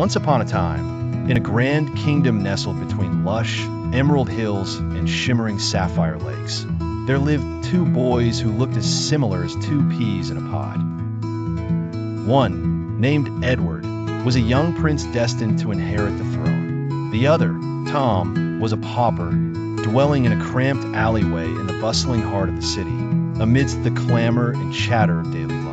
Once upon a time, in a grand kingdom nestled between lush, emerald hills and shimmering sapphire lakes, there lived two boys who looked as similar as two peas in a pod. One, named Edward, was a young prince destined to inherit the throne. The other, Tom, was a pauper, dwelling in a cramped alleyway in the bustling heart of the city, amidst the clamor and chatter of daily life.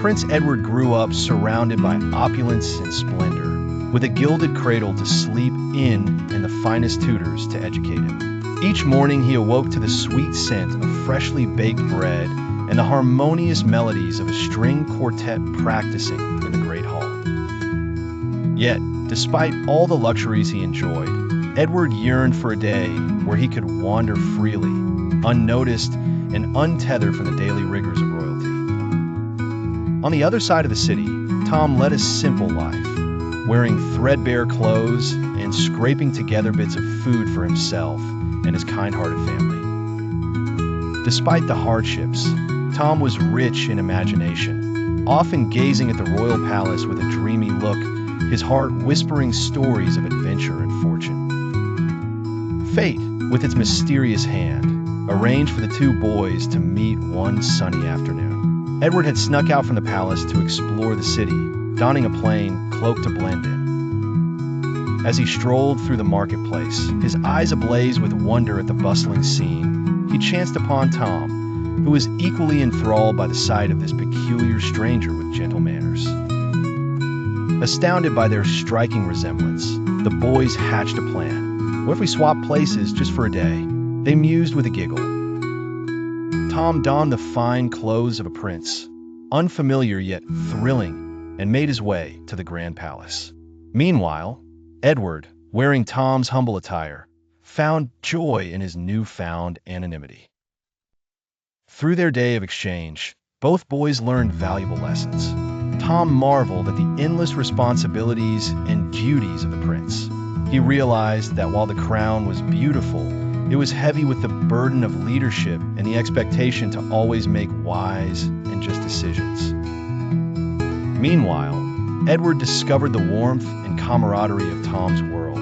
Prince Edward grew up surrounded by opulence and splendor, with a gilded cradle to sleep in and the finest tutors to educate him. Each morning he awoke to the sweet scent of freshly baked bread and the harmonious melodies of a string quartet practicing in the great hall. Yet, despite all the luxuries he enjoyed, Edward yearned for a day where he could wander freely, unnoticed and untethered from the daily rigors of royalty. On the other side of the city, Tom led a simple life, wearing threadbare clothes and scraping together bits of food for himself and his kind-hearted family. Despite the hardships, Tom was rich in imagination, often gazing at the royal palace with a dreamy look, his heart whispering stories of adventure and fortune. Fate, with its mysterious hand, arranged for the two boys to meet one sunny afternoon. Edward had snuck out from the palace to explore the city, donning a plain cloak to blend in. As he strolled through the marketplace, his eyes ablaze with wonder at the bustling scene, he chanced upon Tom, who was equally enthralled by the sight of this peculiar stranger with gentle manners. Astounded by their striking resemblance, the boys hatched a plan. What if we swap places just for a day? They mused with a giggle. Tom donned the fine clothes of a prince, unfamiliar yet thrilling, and made his way to the grand palace. Meanwhile, Edward, wearing Tom's humble attire, found joy in his newfound anonymity. Through their day of exchange, both boys learned valuable lessons. Tom marveled at the endless responsibilities and duties of the prince. He realized that while the crown was beautiful, it was heavy with the burden of leadership and the expectation to always make wise and just decisions. Meanwhile, Edward discovered the warmth and camaraderie of Tom's world,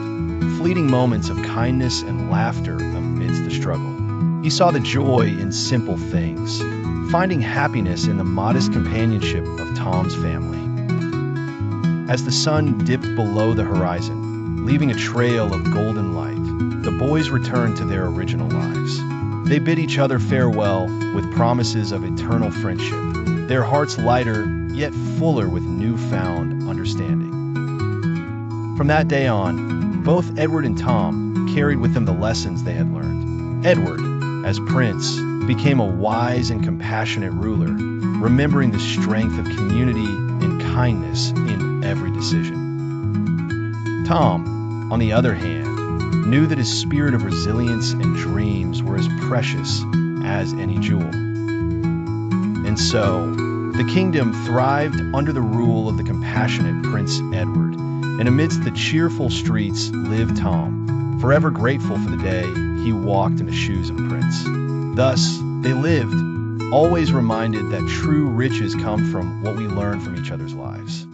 fleeting moments of kindness and laughter amidst the struggle. He saw the joy in simple things, finding happiness in the modest companionship of Tom's family. As the sun dipped below the horizon, leaving a trail of golden light, the boys returned to their original lives. They bid each other farewell with promises of eternal friendship, their hearts lighter yet fuller with newfound understanding. From that day on, both Edward and Tom carried with them the lessons they had learned. Edward, as prince, became a wise and compassionate ruler, remembering the strength of community and kindness in every decision. Tom, on the other hand, knew that his spirit of resilience and dreams were as precious as any jewel. And so, the kingdom thrived under the rule of the compassionate Prince Edward, and amidst the cheerful streets lived Tom, forever grateful for the day he walked in the shoes of a prince. Thus, they lived, always reminded that true riches come from what we learn from each other's lives.